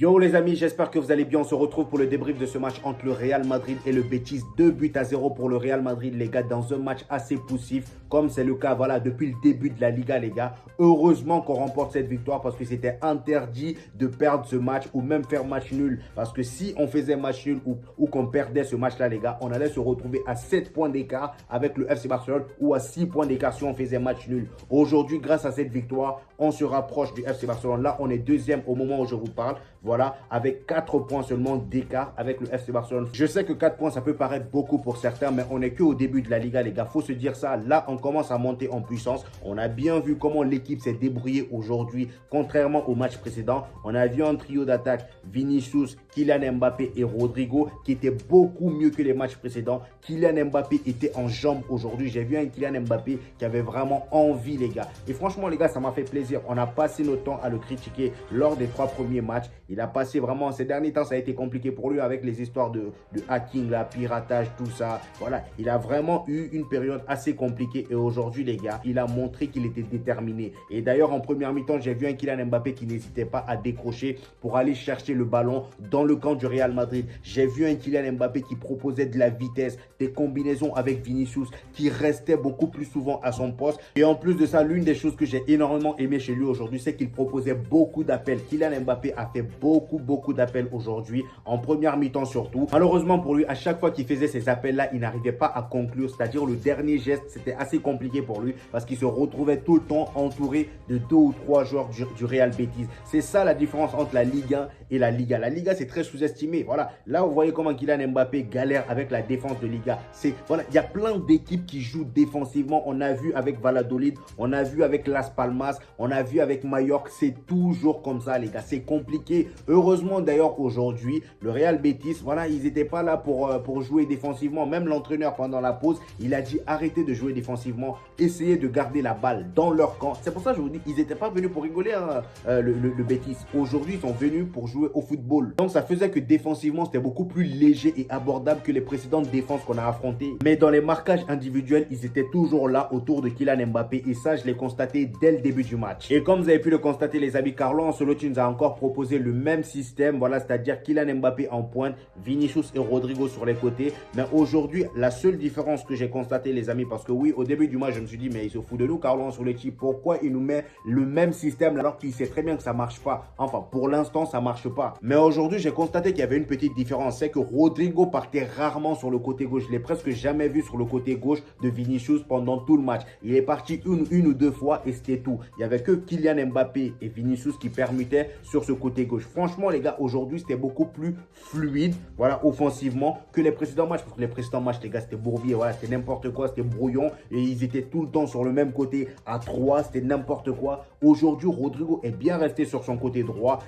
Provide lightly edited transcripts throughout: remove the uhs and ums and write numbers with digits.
Yo les amis, j'espère que vous allez bien. On se retrouve pour le débrief de ce match entre le Real Madrid et le Betis. 2-0 pour le Real Madrid les gars, dans un match assez poussif comme c'est le cas depuis le début de la Liga les gars. Heureusement qu'on remporte cette victoire parce que c'était interdit de perdre ce match ou même faire match nul. Parce que si on faisait match nul ou qu'on perdait ce match là les gars, on allait se retrouver à 7 points d'écart avec le FC Barcelone ou à 6 points d'écart si on faisait match nul. Aujourd'hui, grâce à cette victoire, on se rapproche du FC Barcelone. Là, on est deuxième au moment où je vous parle. Voilà, avec 4 points seulement d'écart avec le FC Barcelone. Je sais que 4 points, ça peut paraître beaucoup pour certains, mais on n'est qu'au début de la Liga, les gars. Faut se dire ça. Là, on commence à monter en puissance. On a bien vu comment l'équipe s'est débrouillée aujourd'hui, contrairement au match précédent. On a vu un trio d'attaque, Vinicius, Kylian Mbappé et Rodrigo, qui était beaucoup mieux que les matchs précédents. Kylian Mbappé était en jambes aujourd'hui. J'ai vu un Kylian Mbappé qui avait vraiment envie, les gars. Et franchement, les gars, ça m'a fait plaisir. On a passé notre temps à le critiquer lors des 3 premiers matchs. Il a passé vraiment, ces derniers temps, ça a été compliqué pour lui avec les histoires de hacking, là, piratage, tout ça. Voilà, il a vraiment eu une période assez compliquée. Et aujourd'hui, les gars, il a montré qu'il était déterminé. Et d'ailleurs, en première mi-temps, j'ai vu un Kylian Mbappé qui n'hésitait pas à décrocher pour aller chercher le ballon dans le camp du Real Madrid. J'ai vu un Kylian Mbappé qui proposait de la vitesse, des combinaisons avec Vinicius, qui restait beaucoup plus souvent à son poste. Et en plus de ça, l'une des choses que j'ai énormément aimé chez lui aujourd'hui, c'est qu'il proposait beaucoup d'appels. Kylian Mbappé a fait beaucoup d'appels aujourd'hui, en première mi-temps surtout. Malheureusement pour lui, à chaque fois qu'il faisait ces appels-là, il n'arrivait pas à conclure. C'est-à-dire le dernier geste, c'était assez compliqué pour lui parce qu'il se retrouvait tout le temps entouré de 2 ou 3 joueurs du Real Betis. C'est ça la différence entre la Ligue 1 et la Liga. La Liga, c'est très sous-estimé. Voilà, là, vous voyez comment Kylian Mbappé galère avec la défense de Liga. Voilà, il y a plein d'équipes qui jouent défensivement. On a vu avec Valladolid, on a vu avec Las Palmas, on a vu avec Mallorca. C'est toujours comme ça, les gars. C'est compliqué. Heureusement, d'ailleurs, aujourd'hui, le Real Betis, voilà, ils n'étaient pas là pour jouer défensivement. Même l'entraîneur, pendant la pause, il a dit arrêtez de jouer défensivement, essayez de garder la balle dans leur camp. C'est pour ça que je vous dis, ils n'étaient pas venus pour rigoler, hein, le Betis. Aujourd'hui, ils sont venus pour jouer au football. Donc, ça faisait que défensivement, c'était beaucoup plus léger et abordable que les précédentes défenses qu'on a affrontées. Mais dans les marquages individuels, ils étaient toujours là autour de Kylian Mbappé. Et ça, je l'ai constaté dès le début du match. Et comme vous avez pu le constater, les amis, Carlo Ancelotti nous a encore proposé le même système. Voilà, c'est-à-dire Kylian Mbappé en pointe, Vinicius et Rodrigo sur les côtés. Mais aujourd'hui, la seule différence que j'ai constatée, les amis, parce que oui, au début du match, je me suis dit, mais il se fout de nous, Carlo Ancelotti. Pourquoi il nous met le même système alors qu'il sait très bien que ça ne marche pas? Enfin, pour l'instant, ça ne marche pas. Mais aujourd'hui, j'ai constaté qu'il y avait une petite différence. C'est que Rodrigo partait rarement sur le côté gauche. Je l'ai presque jamais vu sur le côté gauche de Vinicius pendant tout le match. Il est parti une ou deux fois et c'était tout. Il n'y avait que Kylian Mbappé et Vinicius qui permettaient sur ce côté gauche. Franchement, les gars, aujourd'hui, c'était beaucoup plus fluide, voilà, offensivement, que les précédents matchs. Parce que les précédents matchs, les gars, c'était bourbier, voilà, c'était n'importe quoi, c'était brouillon. Et ils étaient tout le temps sur le même côté à 3, c'était n'importe quoi. Aujourd'hui, Rodrigo est bien resté sur son côté droit.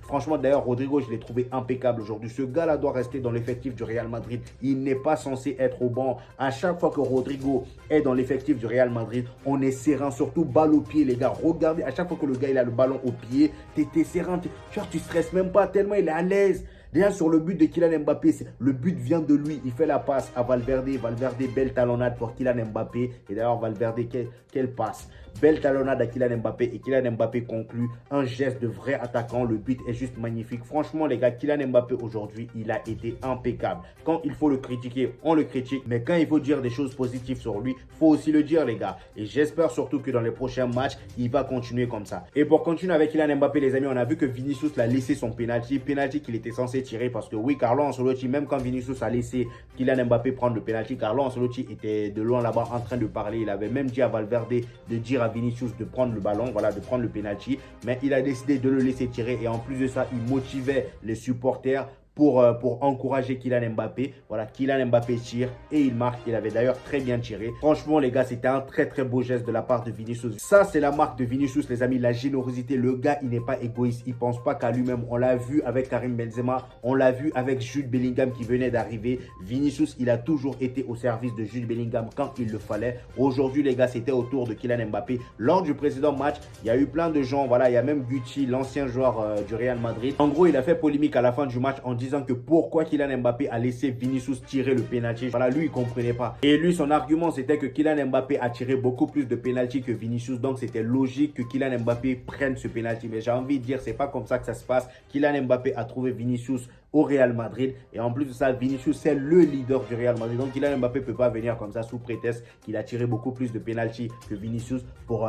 Franchement, d'ailleurs, Rodrigo, je l'ai trouvé impeccable aujourd'hui. Ce gars-là doit rester dans l'effectif du Real Madrid. Il n'est pas censé être au banc. À chaque fois que Rodrigo est dans l'effectif du Real Madrid, on est serein, surtout balle au pied, les gars. Regardez, à chaque fois que le gars il a le ballon au pied, t'es serein, tu stresses même pas tellement il est à l'aise. Déjà sur le but de Kylian Mbappé, le but vient de lui. Il fait la passe à Valverde. Valverde, belle talonnade pour Kylian Mbappé. Et d'ailleurs, Valverde, quelle passe. Belle talonnade à Kylian Mbappé. Et Kylian Mbappé conclut un geste de vrai attaquant. Le but est juste magnifique. Franchement, les gars, Kylian Mbappé aujourd'hui, il a été impeccable. Quand il faut le critiquer, on le critique. Mais quand il faut dire des choses positives sur lui, il faut aussi le dire, les gars. Et j'espère surtout que dans les prochains matchs, il va continuer comme ça. Et pour continuer avec Kylian Mbappé, les amis, on a vu que Vinicius l'a laissé son penalty. Penalty qu'il était censé tirer parce que oui, Carlo Ancelotti, même quand Vinicius a laissé Kylian Mbappé prendre le penalty, Carlo Ancelotti était de loin là-bas en train de parler. Il avait même dit à Valverde de dire à Vinicius de prendre le ballon, voilà, de prendre le penalty, mais il a décidé de le laisser tirer et en plus de ça, il motivait les supporters pour encourager Kylian Mbappé. Voilà, Kylian Mbappé tire et il marque. Il avait d'ailleurs très bien tiré. Franchement, les gars, c'était un très beau geste de la part de Vinicius. Ça, c'est la marque de Vinicius, les amis, la générosité. Le gars, il n'est pas égoïste. Il ne pense pas qu'à lui-même. On l'a vu avec Karim Benzema. On l'a vu avec Jude Bellingham qui venait d'arriver. Vinicius, il a toujours été au service de Jude Bellingham quand il le fallait. Aujourd'hui, les gars, c'était au tour de Kylian Mbappé. Lors du précédent match, il y a eu plein de gens. Voilà, il y a même Gucci, l'ancien joueur du Real Madrid. En gros, il a fait polémique à la fin du match en disant disant que pourquoi Kylian Mbappé a laissé Vinicius tirer le penalty. Voilà, lui, il comprenait pas. Et lui, son argument, c'était que Kylian Mbappé a tiré beaucoup plus de penalty que Vinicius. Donc, c'était logique que Kylian Mbappé prenne ce penalty. Mais j'ai envie de dire, c'est pas comme ça que ça se passe. Kylian Mbappé a trouvé Vinicius au Real Madrid. Et en plus de ça, Vinicius, c'est le leader du Real Madrid. Donc, Kylian Mbappé ne peut pas venir comme ça sous prétexte qu'il a tiré beaucoup plus de penalty que Vinicius pour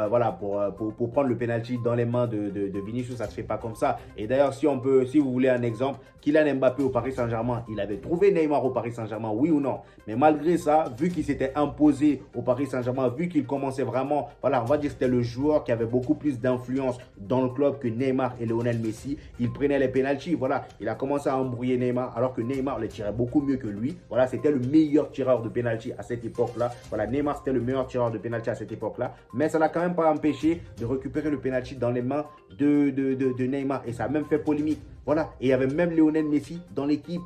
prendre le penalty dans les mains de Vinicius. Ça ne se fait pas comme ça. Et d'ailleurs, si vous voulez un exemple, Kylian Mbappé au Paris Saint-Germain, il avait trouvé Neymar au Paris Saint-Germain, oui ou non? Mais malgré ça, vu qu'il s'était imposé au Paris Saint-Germain, vu qu'il commençait vraiment, voilà, on va dire que c'était le joueur qui avait beaucoup plus d'influence dans le club que Neymar et Lionel Messi, il prenait les penalties. Voilà, il a commencé à embrouiller Neymar, alors que Neymar les tirait beaucoup mieux que lui. Voilà, c'était le meilleur tireur de penalty à cette époque-là. Voilà, Neymar, c'était le meilleur tireur de penalty à cette époque-là. Mais ça n'a quand même pas empêché de récupérer le penalty dans les mains de Neymar. Et ça a même fait polémique. Voilà, et il y avait même Lionel Messi dans l'équipe.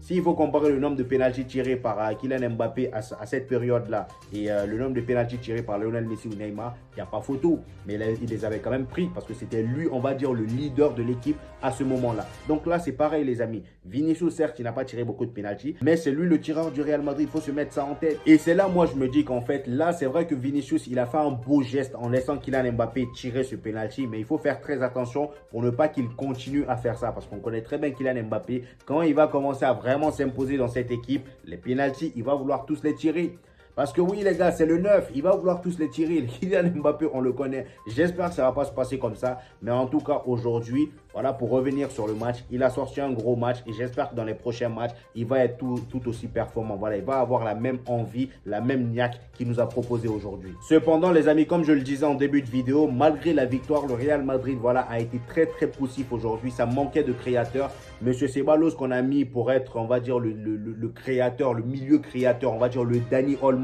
S'il faut comparer le nombre de pénaltys tirés par Kylian Mbappé à cette période-là et le nombre de pénaltys tirés par Lionel Messi ou Neymar, il n'y a pas photo. Mais il les avait quand même pris parce que c'était lui, on va dire, le leader de l'équipe à ce moment-là. Donc là, c'est pareil, les amis. Vinicius, certes, il n'a pas tiré beaucoup de pénaltys, mais c'est lui le tireur du Real Madrid. Il faut se mettre ça en tête. Et c'est là, moi, je me dis qu'en fait, là, c'est vrai que Vinicius, il a fait un beau geste en laissant Kylian Mbappé tirer ce pénalty. Mais il faut faire très attention pour ne pas qu'il continue à faire ça. Parce qu'on connaît très bien Kylian Mbappé. Quand il va commencer à vraiment s'imposer dans cette équipe, les pénaltys, il va vouloir tous les tirer. Parce que oui, les gars, c'est le 9. Il va vouloir tous les tirer. Kylian Mbappé, on le connaît. J'espère que ça ne va pas se passer comme ça. Mais en tout cas, aujourd'hui, voilà, pour revenir sur le match, il a sorti un gros match. Et j'espère que dans les prochains matchs, il va être tout aussi performant. Voilà, il va avoir la même envie, la même niaque qu'il nous a proposé aujourd'hui. Cependant, les amis, comme je le disais en début de vidéo, malgré la victoire, le Real Madrid, voilà, a été très poussif aujourd'hui. Ça manquait de créateurs. Monsieur Ceballos qu'on a mis pour être, on va dire, le créateur, le milieu créateur, on va dire le Dani Olmo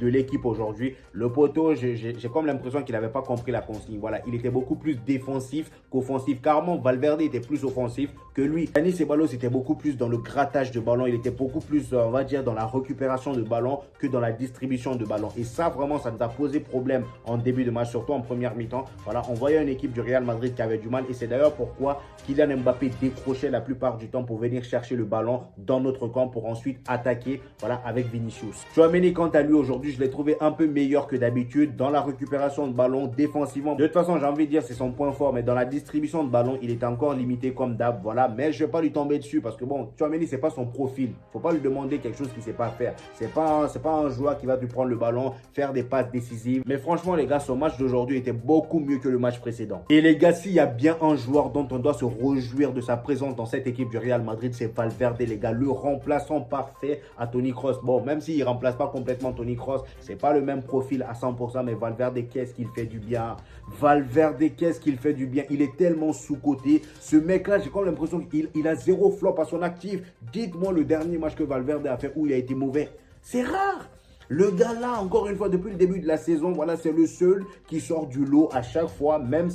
de l'équipe aujourd'hui. Le poteau, j'ai comme l'impression qu'il n'avait pas compris la consigne. Voilà, il était beaucoup plus défensif qu'offensif. Carrément, Valverde était plus offensif que lui. Dani Ceballos était beaucoup plus dans le grattage de ballon. Il était beaucoup plus, on va dire, dans la récupération de ballon que dans la distribution de ballon. Et ça, vraiment, ça nous a posé problème en début de match, surtout en première mi-temps. Voilà, on voyait une équipe du Real Madrid qui avait du mal. Et c'est d'ailleurs pourquoi Kylian Mbappé décrochait la plupart du temps pour venir chercher le ballon dans notre camp pour ensuite attaquer, voilà, avec Vinicius. Tchouaméni, quant à lui, aujourd'hui, je l'ai trouvé un peu meilleur que d'habitude dans la récupération de ballon défensivement. De toute façon, j'ai envie de dire c'est son point fort, mais dans la distribution de ballon, il est encore limité comme d'hab. Voilà, mais je ne vais pas lui tomber dessus parce que bon, Tchouaméni, c'est pas son profil. Faut pas lui demander quelque chose qu'il sait pas faire. C'est pas un joueur qui va lui prendre le ballon, faire des passes décisives. Mais franchement, les gars, son match d'aujourd'hui était beaucoup mieux que le match précédent. Et les gars, s'il y a bien un joueur dont on doit se réjouir de sa présence dans cette équipe du Real Madrid, c'est Valverde, les gars, le remplaçant parfait à Toni Kroos. Bon, même s'il ne remplace pas complètement Toni Kroos, c'est pas le même profil à 100%, mais Valverde, qu'est-ce qu'il fait du bien. Valverde, qu'est-ce qu'il fait du bien. Il est tellement sous-coté. Ce mec-là, j'ai comme l'impression qu'il a zéro flop à son actif. Dites-moi le dernier match que Valverde a fait où il a été mauvais. C'est rare. Le gars là, encore une fois, depuis le début de la saison, voilà, c'est le seul qui sort du lot à chaque fois, même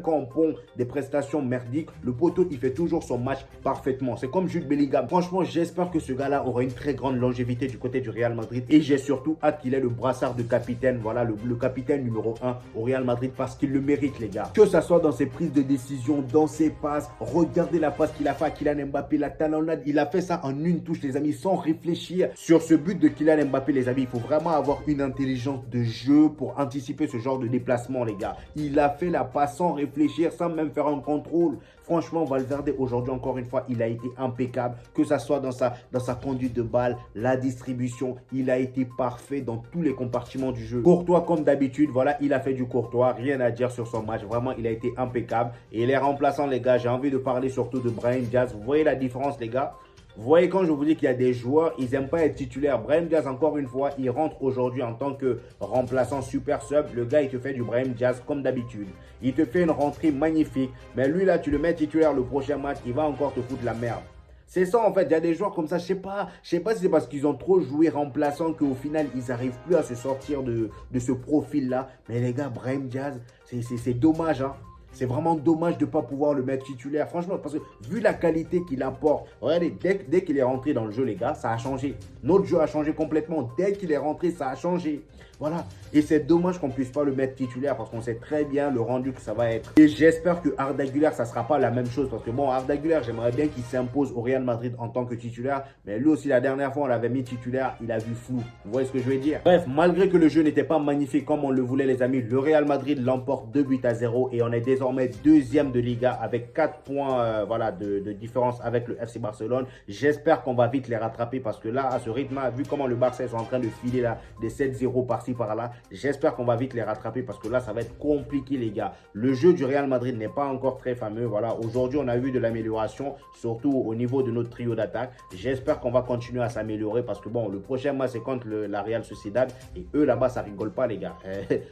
quand on pond des prestations merdiques, le poteau, il fait toujours son match parfaitement. C'est comme Jude Bellingham. Franchement, j'espère que ce gars-là aura une très grande longévité du côté du Real Madrid et j'ai surtout hâte qu'il ait le brassard de capitaine, voilà, le capitaine numéro 1 au Real Madrid parce qu'il le mérite, les gars. Que ça soit dans ses prises de décision, dans ses passes, regardez la passe qu'il a fait à Kylian Mbappé, la talonnade, il a fait ça en une touche, les amis, sans réfléchir. Sur ce but de Kylian Mbappé, les amis, il faut vraiment avoir une intelligence de jeu pour anticiper ce genre de déplacement, les gars. Il a fait la passe sans réfléchir, sans même faire un contrôle. Franchement, Valverde, aujourd'hui, encore une fois, il a été impeccable. Que ça soit dans sa conduite de balle, la distribution, il a été parfait dans tous les compartiments du jeu. Courtois, comme d'habitude, voilà, il a fait du Courtois. Rien à dire sur son match. Vraiment, il a été impeccable. Et les remplaçants, les gars, j'ai envie de parler surtout de Brahim Diaz. Vous voyez la différence, les gars? Vous voyez, quand je vous dis qu'il y a des joueurs, ils n'aiment pas être titulaires. Brahim Diaz, encore une fois, il rentre aujourd'hui en tant que remplaçant super sub. Le gars, il te fait du Brahim Diaz comme d'habitude. Il te fait une rentrée magnifique. Mais lui, là, tu le mets titulaire le prochain match, il va encore te foutre la merde. C'est ça, en fait. Il y a des joueurs comme ça, je sais pas si c'est parce qu'ils ont trop joué remplaçant qu'au final, ils n'arrivent plus à se sortir de ce profil-là. Mais les gars, Brahim Diaz, c'est dommage, hein. C'est vraiment dommage de ne pas pouvoir le mettre titulaire. Franchement, parce que vu la qualité qu'il apporte, regardez, dès qu'il est rentré dans le jeu, les gars, ça a changé. Notre jeu a changé complètement. Dès qu'il est rentré, ça a changé. Voilà. Et c'est dommage qu'on ne puisse pas le mettre titulaire parce qu'on sait très bien le rendu que ça va être. Et j'espère que Arda Güler, ça ne sera pas la même chose. Parce que bon, Arda Güler, j'aimerais bien qu'il s'impose au Real Madrid en tant que titulaire. Mais lui aussi, la dernière fois, on l'avait mis titulaire, il a vu flou. Vous voyez ce que je veux dire? Bref, malgré que le jeu n'était pas magnifique comme on le voulait, les amis, le Real Madrid l'emporte 2-0 et on est désormais deuxième de Liga avec 4 points voilà, de différence avec le FC Barcelone. J'espère qu'on va vite les rattraper parce que là, à ce rythme-là, vu comment le Barça est en train de filer là, des 7-0 par-ci par-là, j'espère qu'on va vite les rattraper parce que là, ça va être compliqué, les gars. Le jeu du Real Madrid n'est pas encore très fameux. Voilà, aujourd'hui, on a vu de l'amélioration, surtout au niveau de notre trio d'attaque. J'espère qu'on va continuer à s'améliorer parce que bon, le prochain match, c'est contre la Real Sociedad et eux, là-bas, ça rigole pas, les gars.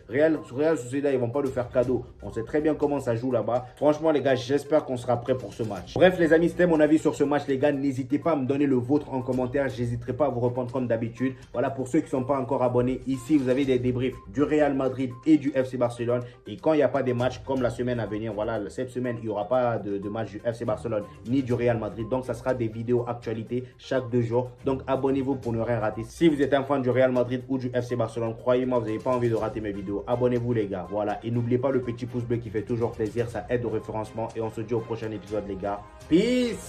Real Sociedad, ils vont pas le faire cadeau. On sait très bien comment ça joue là-bas. Franchement, les gars, j'espère qu'on sera prêt pour ce match. Bref, les amis, c'était mon avis sur ce match, les gars. N'hésitez pas à me donner le vôtre en commentaire. J'hésiterai pas à vous répondre comme d'habitude. Voilà, pour ceux qui ne sont pas encore abonnés, ici, vous avez des débriefs du Real Madrid et du FC Barcelone. Et quand il n'y a pas des matchs comme la semaine à venir, voilà, cette semaine, il n'y aura pas de match du FC Barcelone ni du Real Madrid. Donc, ça sera des vidéos actualités chaque 2 jours. Donc, abonnez-vous pour ne rien rater. Si vous êtes un fan du Real Madrid ou du FC Barcelone, croyez-moi, vous n'avez pas envie de rater mes vidéos. Abonnez-vous, les gars. Voilà. Et n'oubliez pas le petit pouce bleu qui fait toujours plaisir. Ça aide au référencement. Et on se dit au prochain épisode, les gars. Peace!